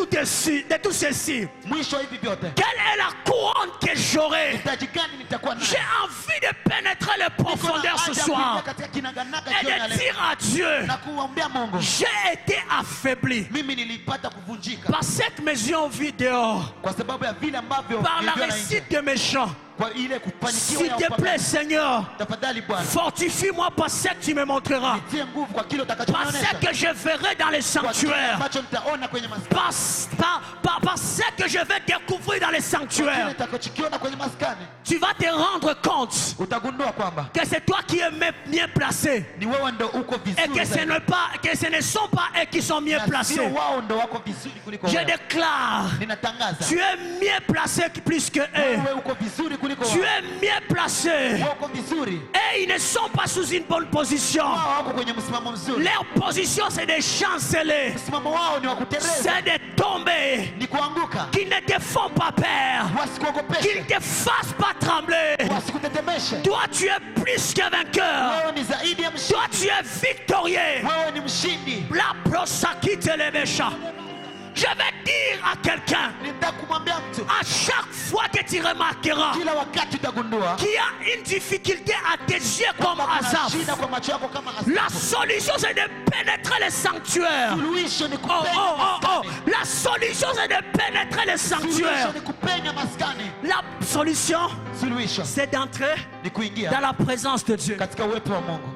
tout ceci, mwisho wa hivi vyote, quelle est la couronne que j'aurai? hitaji gani nitakuwa nayo? J'ai envie de pénétrer les Niko na profondeurs ce haja soir kuingia katika kinaganaga et jioni ya de leo. dire à Dieu, Na kuambia Mungu, j'ai été affaibli mimi nilipata kuvunjika par ce que mes yeux ont vu dehors, kwa sababu ya vile ambavyo par la niliviona nje. réussite de mes chants. Kwa ile kufanikiwa S'il ya te plaît, upambanaji. Seigneur, Tafadhali Bwana, fortifie-moi par ce que tu me montreras, nitie nguvu kwa kile par utakachonionyesha. ce que je verrai dans les Kwa kile sanctuaires, ambacho nitaona kwenye maskani. par ce que je vais découvrir dans les Kile sanctuaires. nitakachokiona kwenye maskani. Tu vas te rendre compte Utagundua kwamba que c'est toi qui es bien placé ni wewe ndo uko et vizuri que zaidi. ce ne sont pas eux qui sont mieux Na sio placés. wao ndo wako vizuri kuliko Je wewe. déclare, Ninatangaza tu es mieux placé plus que eux. wewe uko vizuri kuliko Tu wao. es mieux placé. Wewe uko vizuri. Et ils ne sont pas sous une bonne position. Wao wako kwenye msimamo mzuri. Leur position, c'est de chanceler, Msimamo wao ni wa kuteleza, c'est de tomber, ni kuanguka. qu'ils ne te font pas peur, qu'ils Wasikuogopeshe, ne te fassent pas trembler. wasikutetemeshe. Toi, tu es plus que vainqueur. Wewe ni zaidi ya Toi, mshindi. tu es victorieux. Wewe ni mshindi. La prosakite les méchants. Je vais dire à quelqu'un, Nitakumwambia mtu, à chaque fois que tu remarqueras kila wakati utagundua qu'il y a une difficulté à tes yeux comme kwamba kuna Asaph, shida kwa macho yako kama la Asafu. solution c'est de pénétrer les sanctuaires. Suluhisho ni Oh, kupenya oh, oh, oh. maskani. La solution c'est de pénétrer les Suluhisho sanctuaires. ni kupenya maskani. La solution Suluhisho c'est d'entrer ni dans kuingia la présence de Dieu. katika uwepo wa Mungu.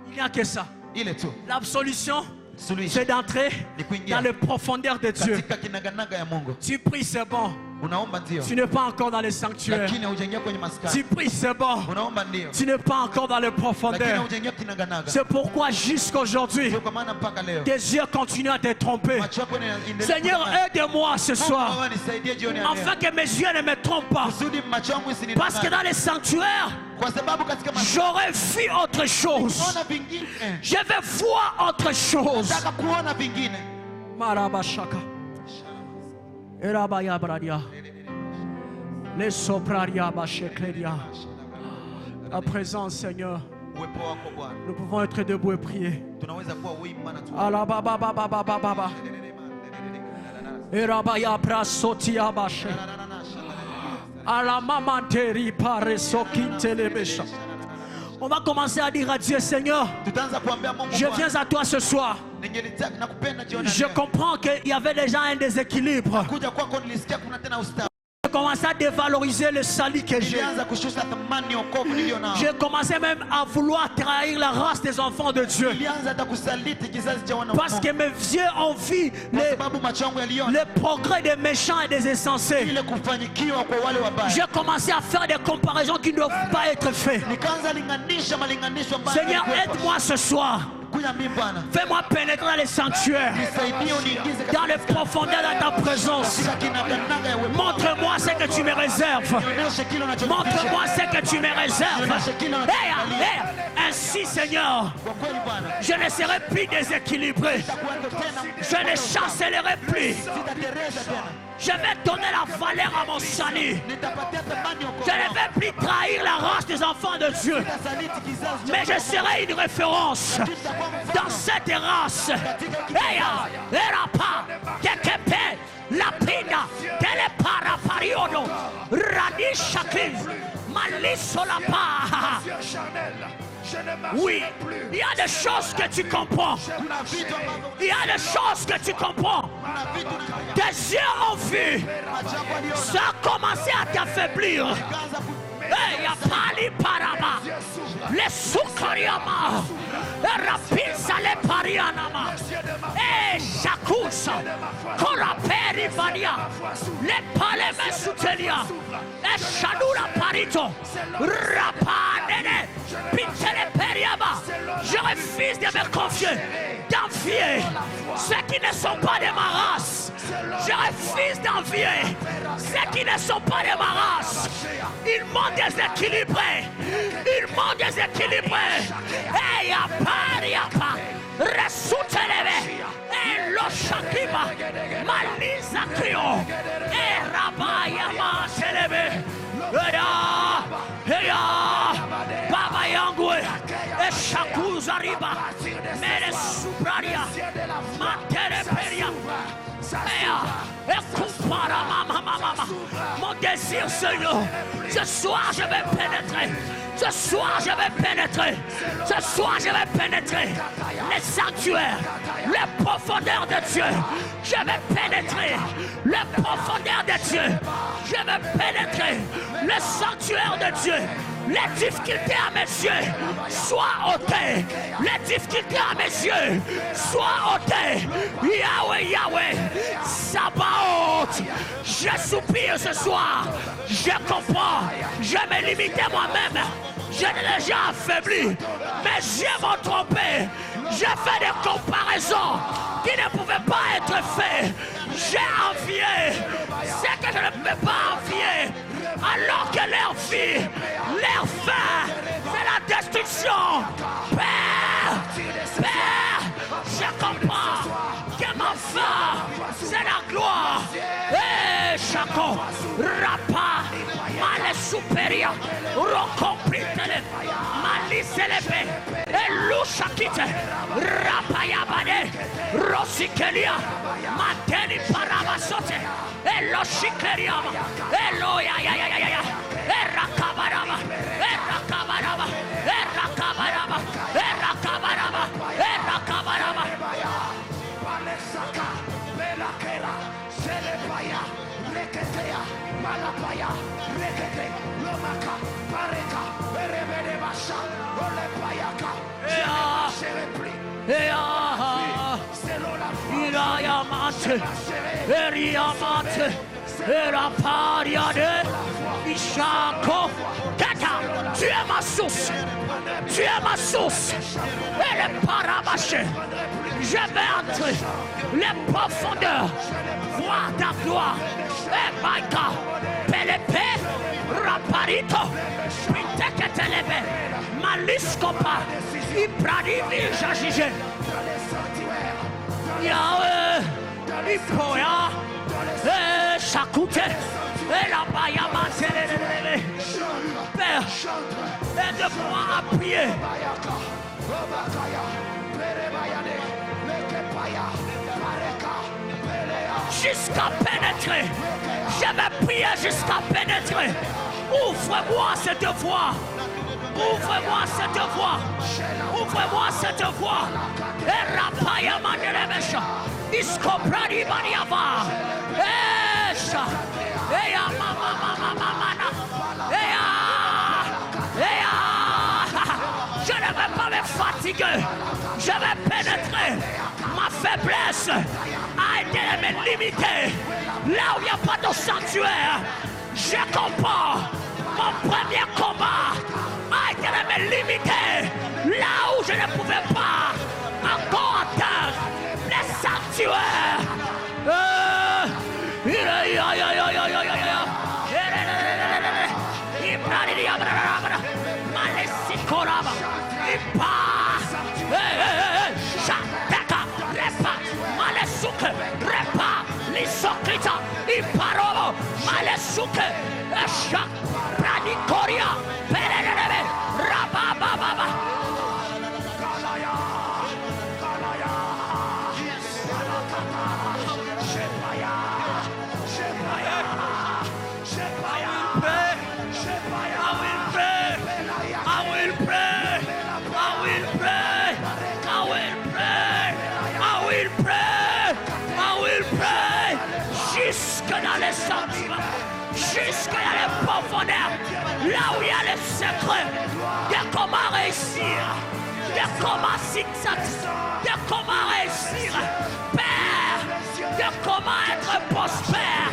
Il n'y a que ça. Ile tu. La solution Suluhisho c'est d'entrer ni kuingia dans les profondeurs de Dieu. katika kinaganaga ya Mungu. Tu pries, c'est bon. Unaomba ndio, Tu n'es pas encore dans les sanctuaires. lakini hujaingia kwenye Tu maskani. pries, c'est bon. Unaomba ndio, Tu n'es pas encore dans les lakini profondeurs. hujaingia kinaganaga. C'est pourquoi jusqu'aujourd'hui, Ndio kwa maana mpaka leo tes yeux continuent à te tromper. macho yako yanaendelea Seigneur, kudanganya. aide-moi ce Mungu, soir, wewe nisaidie jioni ya leo. afin que mes yeux ne me trompent pas. Kusudi macho yangu Parce que isinidanganye. dans les sanctuaires, Kwa sababu katika maskani j'aurais vu autre chose. naona vingine. Je vais voir autre chose. Nataka kuona vingine. Marabashaka. Erabaya bradia. Les sopraria bashekleria. À présent, Seigneur, Uwepo wako Bwana. nous pouvons être debout et prier. Tunaweza kuwa wima na tu. Alababababababa. Erabaya prasotia bashe. Alamamanteri paresokitelebesha. On va commencer à dire à Dieu, Seigneur, Tutaanza kuambia Mungu je Bwana, viens à toi ce soir. ningelitaka nakupenda jioni ya Je leo. comprends qu'il y avait déjà un déséquilibre. Kuja kwako nilisikia kuna tena ustawi. J'ai commencé à dévaloriser le salut que j'ai. Nilianza kushusha thamani ya wokovu nilio nao. J'ai commencé même à vouloir trahir la race des enfants de Dieu. Nilianza hata kusaliti kizazi cha wana wa Parce Mungu. que mes yeux ont vu Kwa sababu macho yangu yaliona les progrès des méchants et des insensés. ile kufanyikiwa kwa wale wabaya. J'ai commencé à faire des comparaisons qui ne doivent pas être faites. Nikaanza linganisha malinganisho ambayo Seigneur, yalikuwepo. aide-moi ce soir. Kuja mimi Bwana. Fais-moi pénétrer dans les sanctuaires, Nisaidie uniingize dans les profondeurs de ta présence. katika kinaganaga ya uwepo wako. Montre-moi ce que tu me réserves. Nionyeshe kile unachonificha. Montre-moi ce que tu me réserves. Hey, hey, Ainsi, Seigneur, Kwa kweli Bwana, je ne serai plus déséquilibré. sitakuwepo tena, Je ne chancellerai plus. sitatereza tena, Je vais donner la valeur à mon salut. nitapatia thamani Je wokovu ne wangu. vais plus trahir la race des enfants de Dieu. Sitasaliti kizazi cha Mais je serai une référence dans cette race. Eya, erapa, kekepe, lapida, telepara pariodo, radishakin, malisolapa. Oui, il y a des choses que tu comprends. Kuna vitu ambavyo Il y a des choses que tu comprends. kuna vitu unavyo- Tes yeux ont vu. Ajabu aliona, Ça a commencé à t'affaiblir. kaanza ku- Hey, ya pali paraba. Les soukariama. Les rapisa les parianama. Eh, Shakusa. Koraperi vania. Les paleme soutelia. Eh, Shadura parito. Rapanene. Pitele periaba. Je refuse de me confier, d'envier ceux qui ne sont pas de ma race. Je refuse d'envier ceux qui ne sont pas de ma race. Ils m'ont déséquilibré. Ils m'ont déséquilibré. Et y'a pas. Resouteleve. Et lo shakiba. Malisa krio. Et rabayama televe. Eya. Baba yangu. Et shakuza riba. Mere subraria. Mantere peria. Mon désir, Seigneur, ce soir je vais pénétrer. Ce soir je vais pénétrer. Ce soir je vais pénétrer les sanctuaires, les profondeurs de Dieu. Je vais pénétrer les profondeurs de Dieu. Je vais pénétrer le sanctuaire de Dieu. Les difficultés à mes yeux soient ôtées. Les difficultés à mes yeux soient ôtées. Yahweh, Yahweh, Sabaoth. Je soupire ce soir. Je comprends. Je me limitais moi-même. Je l'ai déjà affaibli. Mes yeux m'ont trompé. J'ai fait des comparaisons qui ne pouvaient pas être faites. J'ai envié ce que je ne peux pas envier. Alors que leur vie, leur fin, c'est la destruction. Père, je comprends que ma fin, c'est la gloire. Et Chaco, Rapa, Male Superior, Rocomplitele, Maliselepe, et Lushakite, Rapayabane, Rosikelia, Manteni Paramasote, et Loshikeriama, et Loya, et Rakabarama, et Rakabarama, et Rakabarama, et Rakabarama, et Rakabarama. Tu es ma source. Tu es ma source. Et le paramaché. Je vais entrer les profondeurs. Voir ta gloire. Et Maïka. Pelepe. Raparito. Piteketelebe. Maliscopa. Ibradivi Jajige. Yahweh. Ipoya. Et Chakoute. Et la Bayama. Père, aide-moi à prier. Jusqu'à pénétrer. Je vais prier jusqu'à pénétrer. Ouvre-moi cette voie. Ouvre-moi cette voie. Ouvre-moi cette voie. Et rapaya mandelebesha. Iskopradi baniava. Esha. Eya mama mama mama. Eya. Je ne vais pas me fatiguer. Je vais pénétrer. Ma faiblesse a été de me limiter. Là où il n'y a pas de sanctuaire, je comprends. Mon premier combat a été de me limiter. Là où je ne pouvais pas encore atteindre les sanctuaires. Sata, Iparobo, Malesuke, Esha, Pranikoria, Pererebe, Rabababa. Jusque dans les sentiments, jusque dans les profondeurs, là où il y a les secrets de comment réussir, de comment succès, de comment réussir, Père, de comment être prospère,